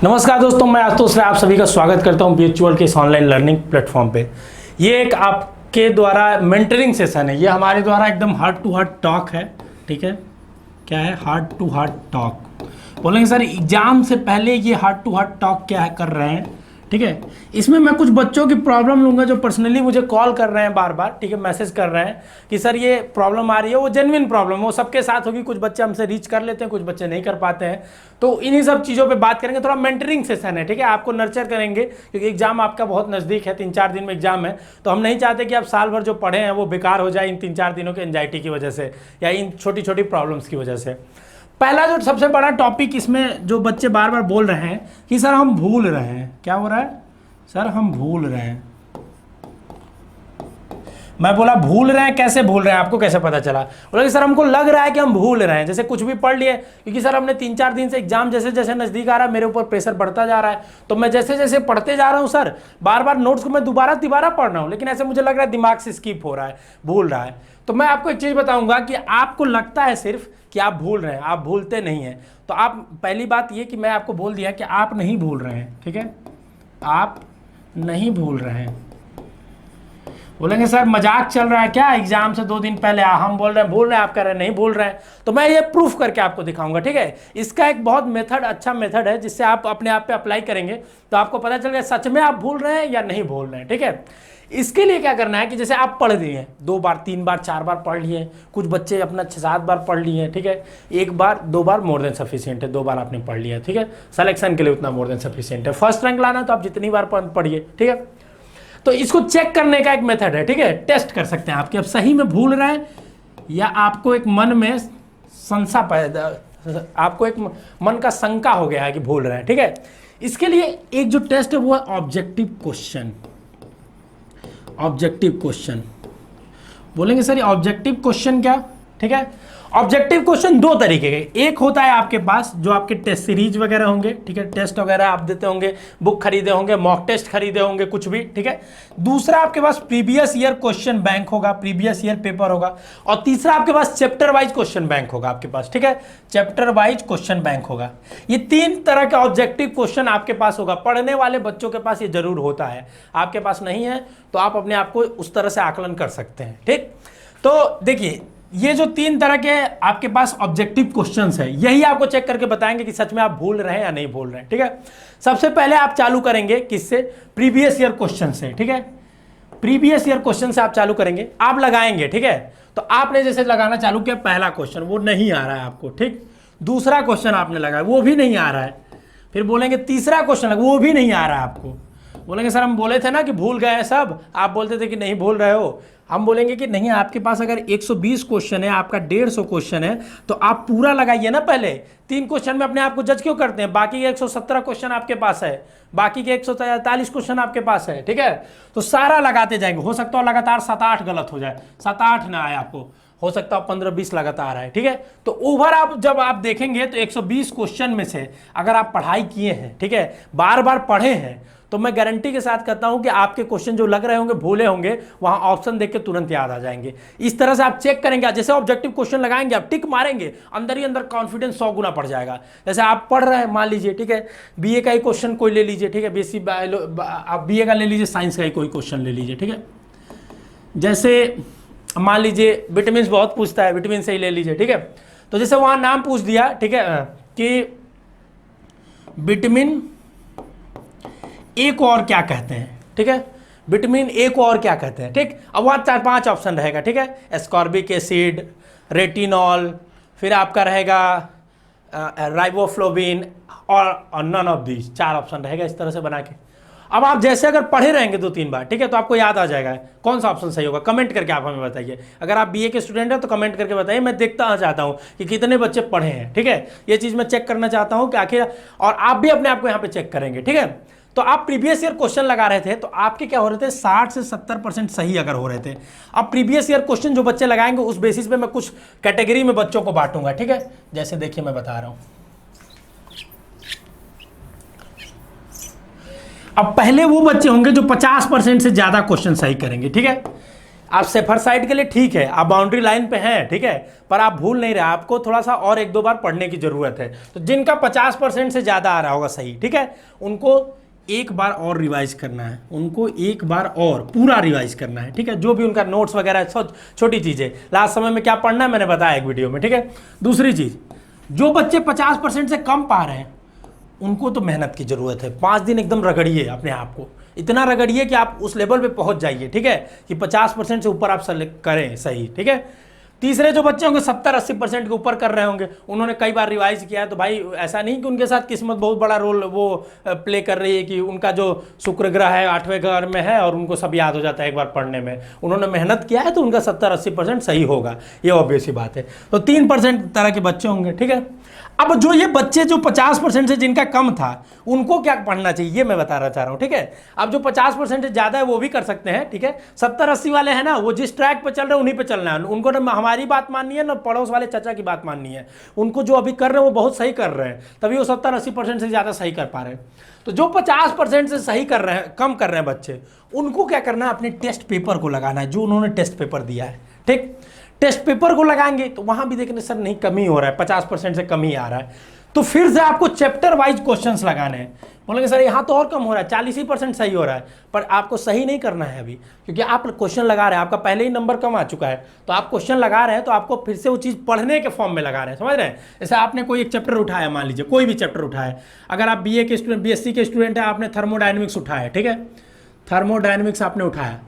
नमस्कार दोस्तों, मैं आशुतोष राय आप सभी का स्वागत करता हूं बीएचयूएल के इस ऑनलाइन लर्निंग प्लेटफॉर्म पे। ये एक आपके द्वारा मेंटरिंग सेशन है। ये हमारे द्वारा एकदम हार्ट टू हार्ट टॉक है। ठीक है, क्या है? Heart to heart talk. बोलेंगे सर एग्जाम से पहले ये हार्ट टू हार्ट टॉक क्या है कर रहे हैं? ठीक है, इसमें मैं कुछ बच्चों की प्रॉब्लम लूंगा जो पर्सनली मुझे कॉल कर रहे हैं बार बार। ठीक है, मैसेज कर रहे हैं कि सर ये प्रॉब्लम आ रही है। वो जेन्युइन प्रॉब्लम, वो सबके साथ होगी। कुछ बच्चे हमसे रीच कर लेते हैं, कुछ बच्चे नहीं कर पाते हैं। तो इन्हीं सब चीज़ों पे बात करेंगे। थोड़ा मेंटरिंग सेशन है। ठीक है, आपको नर्चर करेंगे क्योंकि एग्जाम आपका बहुत नज़दीक है। 3-4 दिन में एग्जाम है, तो हम नहीं चाहते कि आप साल भर जो पढ़े हैं वो बेकार हो जाए इन 3-4 दिनों के एंजाइटी की वजह से या इन छोटी छोटी प्रॉब्लम्स की वजह से। पहला जो सबसे बड़ा टॉपिक इसमें जो बच्चे बार बार बोल रहे हैं कि सर हम भूल रहे हैं। क्या हो रहा है? सर हम भूल रहे हैं। मैं बोला भूल रहे हैं, कैसे भूल रहे हैं? आपको कैसे पता चला? बोला कि सर हमको लग रहा है कि हम भूल रहे हैं, जैसे कुछ भी पढ़ लिए। क्योंकि सर हमने 3-4 दिन से एग्जाम जैसे जैसे नज़दीक आ रहा है, मेरे ऊपर प्रेशर बढ़ता जा रहा है। तो मैं जैसे जैसे पढ़ते जा रहा हूँ सर, बार बार नोट्स को मैं दोबारा पढ़ रहा हूँ, लेकिन ऐसे मुझे लग रहा है दिमाग से स्किप हो रहा है, भूल रहा है। तो मैं आपको एक चीज़ बताऊँगा कि आपको लगता है सिर्फ कि आप भूल रहे हैं, आप भूलते नहीं हैं। तो आप पहली बात ये कि मैं आपको बोल दिया कि आप नहीं भूल रहे हैं। ठीक है, आप नहीं भूल रहे हैं। बोलेंगे सर मजाक चल रहा है क्या? एग्जाम से 2 दिन पहले हम बोल रहे हैं भूल रहे हैं, आप कह रहे हैं नहीं भूल रहे हैं। तो मैं ये प्रूफ करके आपको दिखाऊंगा। ठीक है, इसका एक बहुत अच्छा मेथड है जिससे आप अपने आप पे अप्लाई करेंगे तो आपको पता चल गया सच में आप भूल रहे हैं या नहीं भूल रहे हैं। ठीक है, इसके लिए क्या करना है कि जैसे आप पढ़ दिए 2 बार 3 बार 4 बार पढ़ लिए, कुछ बच्चे अपना 6-7 बार पढ़ लिए। ठीक है, 1 बार 2 बार मोर देन सफिशिएंट है, 2 बार आपने पढ़ लिया। ठीक है, सिलेक्शन के लिए उतना मोर देन सफिशिएंट है। फर्स्ट रैंक लाना तो आप जितनी बार पढ़िए। ठीक है, तो इसको चेक करने का एक मेथड है। ठीक है, टेस्ट कर सकते हैं आपके अब सही में भूल रहे हैं या आपको एक मन में संशय पैदा, आपको एक मन का शंका हो गया है कि भूल रहे हैं। ठीक है, इसके लिए एक जो टेस्ट है वो है ऑब्जेक्टिव क्वेश्चन। ऑब्जेक्टिव क्वेश्चन बोलेंगे सर ये ऑब्जेक्टिव क्वेश्चन क्या? ठीक है, ऑब्जेक्टिव क्वेश्चन 2 तरीके के। एक होता है आपके पास जो आपके टेस्ट सीरीज वगैरह होंगे। ठीक है, टेस्ट वगैरह आप देते होंगे, बुक खरीदे होंगे, मॉक टेस्ट खरीदे होंगे, कुछ भी। ठीक है, दूसरा आपके पास प्रीवियस ईयर क्वेश्चन बैंक होगा, प्रीवियस ईयर पेपर होगा। और तीसरा आपके पास चैप्टर वाइज क्वेश्चन बैंक होगा आपके पास। ठीक है, चैप्टर वाइज क्वेश्चन बैंक होगा। ये 3 तरह का ऑब्जेक्टिव क्वेश्चन आपके पास होगा। पढ़ने वाले बच्चों के पास ये जरूर होता है, आपके पास नहीं है तो आप अपने आप को उस तरह से आकलन कर सकते हैं। ठीक, तो देखिए ये जो 3 तरह के आपके पास ऑब्जेक्टिव क्वेश्चंस है, यही आपको चेक करके बताएंगे कि सच में आप भूल रहे हैं या नहीं भूल रहे हैं। ठीक है, सबसे पहले आप चालू करेंगे किससे? प्रीवियस ईयर क्वेश्चन से। ठीक है, प्रीवियस ईयर क्वेश्चन से आप चालू करेंगे, आप लगाएंगे। ठीक है, तो आपने जैसे लगाना चालू किया, पहला क्वेश्चन वो नहीं आ रहा है आपको। ठीक, दूसरा क्वेश्चन आपने लगाया वो भी नहीं आ रहा है। फिर बोलेंगे तीसरा क्वेश्चन वो भी नहीं आ रहा है आपको। बोलेंगे सर हम बोले थे ना कि भूल गए हैं सब, आप बोलते थे कि नहीं भूल रहे हो। हम बोलेंगे कि नहीं, आपके पास अगर 120 क्वेश्चन है, आपका 150 क्वेश्चन है, तो आप पूरा लगाइए ना। पहले 3 क्वेश्चन में अपने आप को जज क्यों करते हैं? बाकी के 117 क्वेश्चन आपके पास है, बाकी के 143 क्वेश्चन आपके पास है। ठीक है, तो सारा लगाते जाएंगे। हो सकता है लगातार 7-8 गलत हो जाए, 7-8 ना आए आपको, हो सकता है 15-20 लगातार आए। ठीक है, तो ओवर आप जब आप देखेंगे तो 120 क्वेश्चन में से अगर आप पढ़ाई किए हैं, ठीक है, बार बार पढ़े हैं, तो मैं गारंटी के साथ कहता हूं कि आपके क्वेश्चन जो लग रहे होंगे भूले होंगे, वहां ऑप्शन देख के तुरंत याद आ जाएंगे। इस तरह से आप चेक करेंगे। जैसे ऑब्जेक्टिव क्वेश्चन लगाएंगे, आप टिक मारेंगे, अंदर ही अंदर कॉन्फिडेंस 100 गुना बढ़ जाएगा। जैसे आप पढ़ रहे हैं, मान लीजिए, ठीक है, बीए का ही क्वेश्चन कोई ले लीजिए। ठीक है, बीएससी आप बीए का ले लीजिए, साइंस का ही कोई क्वेश्चन ले लीजिए। ठीक है, जैसे मान लीजिए विटामिन बहुत पूछता है, विटामिन से ही ले लीजिए। ठीक है, तो जैसे वहां नाम पूछ दिया, ठीक है, कि विटामिन ए को और क्या कहते हैं। ठीक है, विटामिन ए को और क्या कहते हैं। ठीक, अब वहाँ 4-5 ऑप्शन रहेगा। ठीक है, एस्कॉर्बिक एसिड, रेटिनॉल, फिर आपका रहेगा राइबोफ्लोविन और नन ऑफ दीज, 4 ऑप्शन रहेगा इस तरह से बना के। अब आप जैसे अगर पढ़े रहेंगे 2-3 बार, ठीक है, तो आपको याद आ जाएगा कौन सा ऑप्शन सही होगा। कमेंट करके आप हमें बताइए। अगर आप बीए के स्टूडेंट हैं तो कमेंट करके बताइए। मैं देखता चाहता हूं कि कितने बच्चे पढ़े हैं। ठीक है, ये चीज़ मैं चेक करना चाहता हूं कि आखिर, और आप भी अपने आप को यहाँ पे चेक करेंगे। ठीक है, तो आप प्रीवियस ईयर क्वेश्चन लगा रहे थे तो आपके क्या हो रहे थे? 60 से 70% सही अगर हो रहे थे। अब प्रीवियस ईयर क्वेश्चन जो बच्चे लगाएंगे उस बेसिस पे मैं कुछ कैटेगरी में बच्चों को बांटूंगा। ठीक है, जैसे देखिए मैं बता रहा हूं। अब पहले वो बच्चे होंगे जो 50% से ज्यादा क्वेश्चन सही करेंगे। ठीक है, आप सेफर साइड के लिए ठीक है, आप बाउंड्री लाइन पे हैं, ठीक है, पर आप भूल नहीं रहे, आपको थोड़ा सा और एक दो बार पढ़ने की जरूरत है। तो जिनका 50% से ज़्यादा आ रहा होगा सही, ठीक है, उनको एक बार और रिवाइज करना है, उनको एक बार और पूरा रिवाइज करना है, ठीक है, जो भी उनका नोट्स वगैरह छोटी चीज़ें, लास्ट समय में क्या पढ़ना है मैंने बताया एक वीडियो में, ठीक है। दूसरी चीज़, जो बच्चे 50% से कम पा रहे हैं उनको तो मेहनत की ज़रूरत है। 5 दिन एकदम रगड़िए अपने आप को, इतना रगड़िए कि आप उस लेवल पे पहुंच जाइए, ठीक है, कि 50% से ऊपर आप सेलेक्ट करें सही, ठीक है। तीसरे जो बच्चे होंगे 70-80% के ऊपर कर रहे होंगे, उन्होंने कई बार रिवाइज किया है, तो भाई ऐसा नहीं कि उनके साथ किस्मत बहुत बड़ा रोल वो प्ले कर रही है कि उनका जो शुक्र ग्रह है 8वें घर में है और उनको सब याद हो जाता है एक बार पढ़ने में। उन्होंने मेहनत किया है तो उनका 70-80% सही होगा, ये ऑब्वियस ही बात है। तो 3% तरह के बच्चे होंगे, ठीक है। अब जो ये बच्चे जो 50% से जिनका कम था उनको क्या पढ़ना चाहिए ये मैं बताना चाह रहा हूँ, ठीक है। अब जो 50% से ज़्यादा है वो भी कर सकते हैं, ठीक है। 70-80 वाले हैं ना, वो जिस ट्रैक पे चल रहे हैं उन्हीं पे चलना है, उनको ना हमारी बात माननी है ना पड़ोस वाले चाचा की बात माननी है। उनको जो अभी कर रहे हैं वो बहुत सही कर रहे हैं, तभी वो 70-80% से ज़्यादा सही कर पा रहे हैं। तो जो 50% से सही कर रहे हैं, कम कर रहे हैं बच्चे, उनको क्या करना है, अपने टेस्ट पेपर को लगाना है, जो उन्होंने टेस्ट पेपर दिया है, ठीक। टेस्ट पेपर को लगाएंगे तो वहां भी देखने सर नहीं कमी हो रहा है, 50% से कम ही आ रहा है, तो फिर से आपको चैप्टर वाइज क्वेश्चंस लगाने हैं। बोलेंगे सर यहाँ तो और कम हो रहा है, 40% सही हो रहा है, पर आपको सही नहीं करना है अभी, क्योंकि आप क्वेश्चन लगा रहे हैं, आपका पहले ही नंबर कम आ चुका है, तो आप क्वेश्चन लगा रहे हैं तो आपको फिर से वो चीज़ पढ़ने के फॉर्म में लगा रहे हैं, समझ रहे हैं। जैसे आपने कोई एक चैप्टर उठाया, मान लीजिए कोई भी चैप्टर उठाया, अगर आप बीए के स्टूडेंट, बीएससी के स्टूडेंट है, आपने थर्मोडायनेमिक्स उठाया, ठीक है, थर्मोडायनेमिक्स आपने उठाया।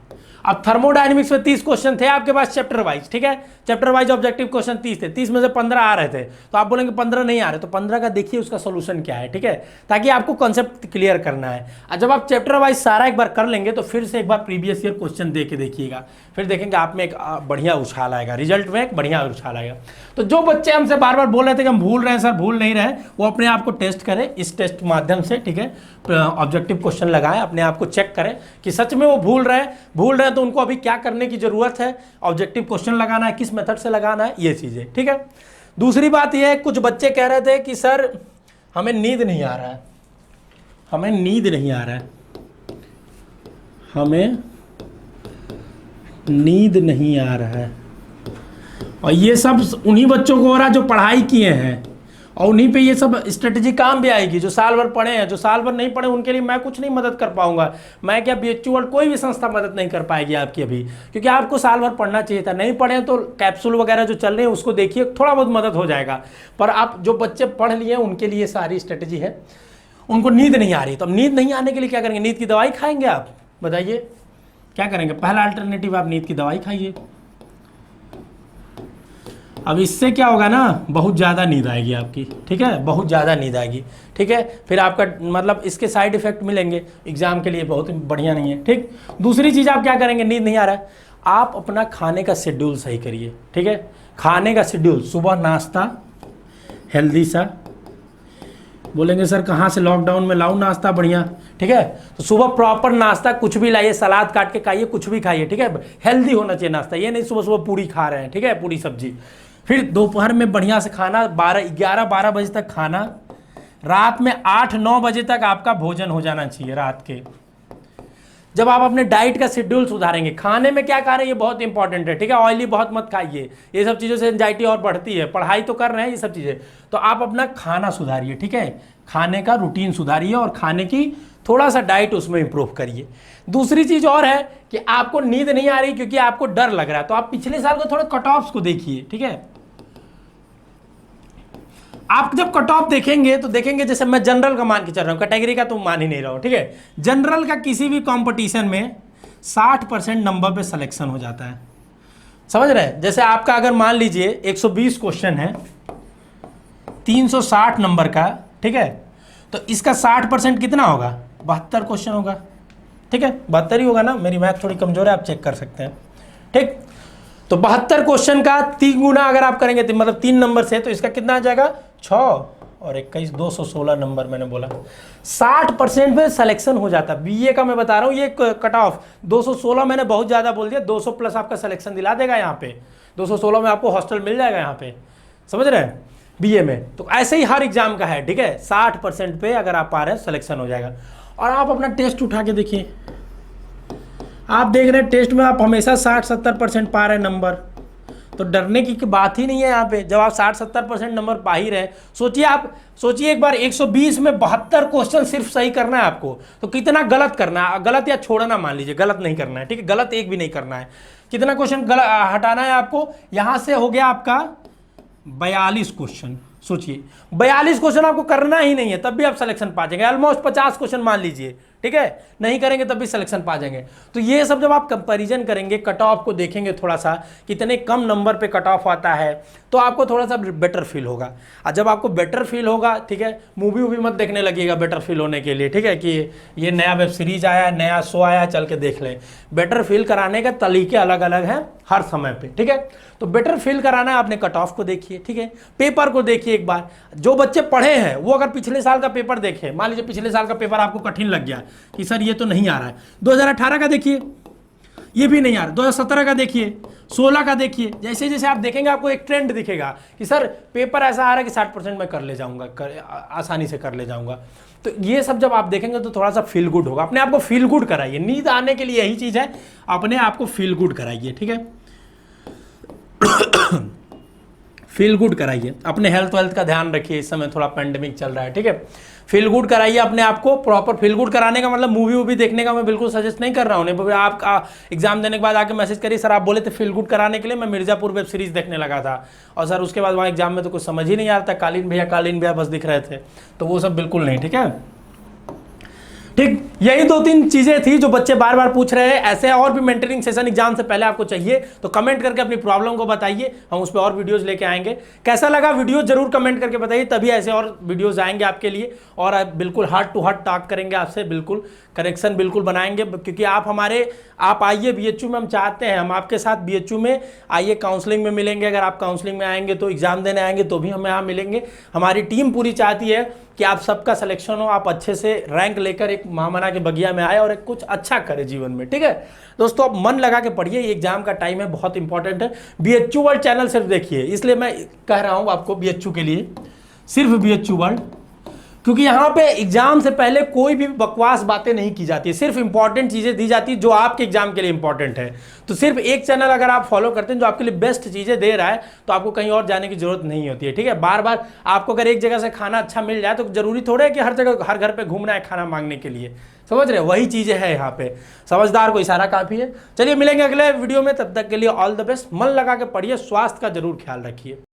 अब थर्मोडायनेमिक्स में 30 क्वेश्चन थे आपके पास चैप्टर वाइज, ठीक है, चैप्टर वाइज ऑब्जेक्टिव क्वेश्चन 30 थे, 30 में से 15 आ रहे थे, तो आप बोलेंगे 15 नहीं आ रहे, तो 15 का देखिए उसका सोल्यूशन क्या है, ठीक है, ताकि आपको कॉन्सेप्ट क्लियर करना है। और जब आप चैप्टर वाइज सारा एक बार कर लेंगे तो फिर से एक बार प्रीवियस ईयर क्वेश्चन दे के देखिएगा, फिर देखेंगे आप में एक बढ़िया उछाल आएगा, रिजल्ट में एक बढ़िया उछाल आएगा। तो जो बच्चे हमसे बार बार बोल रहे थे कि हम भूल रहे हैं सर, भूल नहीं रहे, वो अपने आप को टेस्ट करें इस टेस्ट माध्यम से, ठीक है, ऑब्जेक्टिव क्वेश्चन लगाएं, अपने आप को चेक करें कि सच में वो भूल रहे हैं तो उनको अभी क्या करने की जरूरत है, ऑब्जेक्टिव क्वेश्चन लगाना है, किस मेथड से लगाना है, ये चीजें, ठीक है। दूसरी बात ये है, कुछ बच्चे कह रहे थे कि सर हमें नींद नहीं आ रहा है, हमें नींद नहीं आ रहा है, हमें नींद नहीं आ रहा है, और ये सब उन्हीं बच्चों को हो रहा है जो पढ़ाई किए हैं, और उन्हीं पे ये सब स्ट्रेटजी काम भी आएगी, जो साल भर पढ़े हैं। जो साल भर नहीं पढ़े उनके लिए मैं कुछ नहीं मदद कर पाऊंगा, मैं क्या बीएचयू वर्ल्ड कोई भी संस्था मदद नहीं कर पाएगी आपकी अभी, क्योंकि आपको साल भर पढ़ना चाहिए था, नहीं पढ़े तो कैप्सूल वगैरह जो चल रहे हैं उसको देखिए, थोड़ा बहुत मदद हो जाएगा। पर आप जो बच्चे पढ़ लिए उनके लिए सारी स्ट्रेटजी है, उनको नींद नहीं आ रही, तो अब नींद नहीं आने के लिए क्या करेंगे, नींद की दवाई खाएंगे आप, बताइए क्या करेंगे। पहला अल्टरनेटिव, आप नींद की दवाई खाइए। अब इससे क्या होगा ना, बहुत ज़्यादा नींद आएगी आपकी, ठीक है, बहुत ज़्यादा नींद आएगी, ठीक है, फिर आपका मतलब इसके साइड इफेक्ट मिलेंगे, एग्जाम के लिए बहुत बढ़िया नहीं है, ठीक। दूसरी चीज़ आप क्या करेंगे, नींद नहीं आ रहा है, आप अपना खाने का शेड्यूल सही करिए, ठीक है, खाने का शेड्यूल, सुबह नाश्ता हेल्दी सा, बोलेंगे सर कहाँ से लॉकडाउन में लाऊं नाश्ता बढ़िया, ठीक है, तो सुबह प्रॉपर नाश्ता कुछ भी लाइए, सलाद काट के खाइए, कुछ भी खाइए, ठीक है, हेल्दी होना चाहिए नाश्ता, ये नहीं सुबह सुबह पूरी खा रहे हैं, ठीक है, पूरी सब्जी। फिर दोपहर में बढ़िया से खाना, 11-12 बजे तक खाना, रात में 8-9 बजे तक आपका भोजन हो जाना चाहिए रात के। जब आप अपने डाइट का शेड्यूल सुधारेंगे, खाने में क्या खा रहे हैं ये बहुत इंपॉर्टेंट है, ठीक है, ऑयली बहुत मत खाइए, ये सब चीज़ों से एंजाइटी और बढ़ती है, पढ़ाई तो कर रहे हैं ये सब चीज़ें, तो आप अपना खाना सुधारिए, ठीक है, खाने का रूटीन सुधारिए और खाने की थोड़ा सा डाइट उसमें इंप्रूव करिए। दूसरी चीज़ और है कि आपको नींद नहीं आ रही क्योंकि आपको डर लग रहा है, तो आप पिछले साल को थोड़े कट ऑफ्स को देखिए, ठीक है। आप जब कट ऑफ देखेंगे तो देखेंगे, जैसे मैं जनरल का मान के चल रहा हूँ, कैटेगरी का तो मान ही नहीं रहा हूँ, ठीक है, जनरल का किसी भी कंपटीशन में 60% नंबर पे सिलेक्शन हो जाता है, समझ रहे हैं। जैसे आपका अगर मान लीजिए 120 क्वेश्चन है, 360 नंबर का, ठीक है, तो इसका 60% कितना होगा, 72 क्वेश्चन होगा, ठीक है, 72 ही होगा ना, मेरी मैथ थोड़ी कमजोर है, आप चेक कर सकते हैं, ठीक। तो 72 क्वेश्चन का 3 गुना अगर आप करेंगे तो मतलब 3 नंबर से, तो इसका कितना आ जाएगा, 6 और 21, 216 नंबर मैंने बोला, 60% में सिलेक्शन हो जाता है। बीए का मैं बता रहा हूँ, ये कट ऑफ 216 मैंने बहुत ज़्यादा बोल दिया, 200 प्लस आपका सिलेक्शन दिला देगा यहाँ पे, 216 में आपको हॉस्टल मिल जाएगा यहाँ पे, समझ रहे हैं, बीए में। तो ऐसे ही हर एग्जाम का है, ठीक है, 60% पे अगर आप आ रहे हैं सिलेक्शन हो जाएगा। और आप अपना टेस्ट उठा के देखिए, आप देख रहे हैं टेस्ट में आप हमेशा 60-70% पा रहे हैं नंबर, तो डरने की बात ही नहीं है यहाँ पे। जब आप 60-70% नंबर पा ही रहे हैं, सोचिए एक बार 120 में 72 क्वेश्चन सिर्फ सही करना है आपको, तो कितना गलत करना है, गलत या छोड़ना, मान लीजिए गलत नहीं करना है, ठीक है, गलत एक भी नहीं करना है। कितना क्वेश्चन हटाना है आपको, यहां से हो गया आपका 42 क्वेश्चन। सोचिए 42 क्वेश्चन आपको करना ही नहीं है, तब भी आप सिलेक्शन पा जाएंगे। ऑलमोस्ट 50 क्वेश्चन मान लीजिए, ठीक है, नहीं करेंगे तब भी सिलेक्शन पा जाएंगे। तो ये सब जब आप कंपैरिजन करेंगे, कट ऑफ को देखेंगे थोड़ा सा, कितने कम नंबर पे कट ऑफ आता है, तो आपको थोड़ा सा बेटर फील होगा। और जब आपको बेटर फील होगा, ठीक है, मूवी वूवी मत देखने लगिएगा बेटर फील होने के लिए, ठीक है, कि ये नया वेब सीरीज आया, नया शो आया, चल के देख लें। बेटर फील कराने के तरीके अलग अलग हैं हर समय पे, ठीक है। तो बेटर फील कराना है, आपने कट ऑफ को देखिए, ठीक है, पेपर को देखिए एक बार। जो बच्चे पढ़े हैं वो अगर पिछले साल का पेपर देखें, मान लीजिए पिछले साल का पेपर आपको कठिन लग गया कि सर ये तो नहीं आ रहा है, 2018 का देखिए, ये भी नहीं आ रहा, 2017 का देखिए, 16 का देखिए। जैसे जैसे आप देखेंगे आपको एक ट्रेंड दिखेगा कि सर पेपर ऐसा आ रहा है कि 60% मैं कर ले जाऊंगा, आसानी से कर ले जाऊंगा। तो ये सब जब आप देखेंगे तो थोड़ा सा फील गुड होगा। अपने आप को फील गुड कराइए, नींद आने के लिए यही चीज़ है, अपने आप को फील गुड कराइए, ठीक है। फील गुड कराइए, अपने हेल्थ वेल्थ का ध्यान रखिए, इस समय थोड़ा पेंडेमिक चल रहा है, ठीक है। फील गुड कराइए अपने आप को। प्रॉपर फील गुड कराने का मतलब मूवी वूवी देखने का मैं बिल्कुल सजेस्ट नहीं कर रहा हूँ। आप एग्जाम देने के बाद आके मैसेज करिए, सर आप बोले थे फील गुड कराने के लिए, मैं मिर्जापुर वेब सीरीज देखने लगा था, और सर उसके बाद वहाँ एग्जाम में तो कुछ समझ ही नहीं आता, कालीन भैया बस दिख रहे थे, तो वो सब बिल्कुल नहीं, ठीक है। ठीक, यही 2-3 चीजें थी जो बच्चे बार बार पूछ रहे हैं। ऐसे और भी मेंटरिंग सेशन एग्जाम से पहले आपको चाहिए तो कमेंट करके अपनी प्रॉब्लम को बताइए, हम उस पर और वीडियोस लेके आएंगे। कैसा लगा वीडियो जरूर कमेंट करके बताइए, तभी ऐसे और वीडियोस आएंगे आपके लिए, और बिल्कुल हार्ट टू हार्ट टॉक करेंगे आपसे, बिल्कुल कनेक्शन बिल्कुल बनाएंगे। क्योंकि आप आइए BHU में, हम चाहते हैं हम आपके साथ BHU में आइए, काउंसलिंग में मिलेंगे। अगर आप काउंसलिंग में आएंगे तो एग्जाम देने आएंगे तो भी हम यहाँ मिलेंगे। हमारी टीम पूरी चाहती है कि आप सबका सिलेक्शन हो, आप अच्छे से रैंक लेकर एक महामना के बगिया में आए और एक कुछ अच्छा करें जीवन में, ठीक है दोस्तों। अब मन लगा के पढ़िए, ये एग्जाम का टाइम है, बहुत इंपॉर्टेंट है। BHU वर्ल्ड चैनल सिर्फ देखिए, इसलिए मैं कह रहा हूँ आपको BHU के लिए, सिर्फ BHU वर्ल्ड, क्योंकि यहाँ पे एग्जाम से पहले कोई भी बकवास बातें नहीं की जाती है, सिर्फ इंपॉर्टेंट चीजें दी जाती है जो आपके एग्जाम के लिए इंपॉर्टेंट है। तो सिर्फ एक चैनल अगर आप फॉलो करते हैं जो आपके लिए बेस्ट चीजें दे रहा है, तो आपको कहीं और जाने की जरूरत नहीं होती है, ठीक है। बार बार आपको अगर एक जगह से खाना अच्छा मिल जाए तो जरूरी थोड़ा है कि हर जगह हर घर पे घूमना है खाना मांगने के लिए, समझ रहे, वही चीजें है यहाँ पे। समझदार को इशारा काफी है। चलिए मिलेंगे अगले वीडियो में, तब तक के लिए ऑल द बेस्ट। मन लगा के पढ़िए, स्वास्थ्य का जरूर ख्याल रखिए।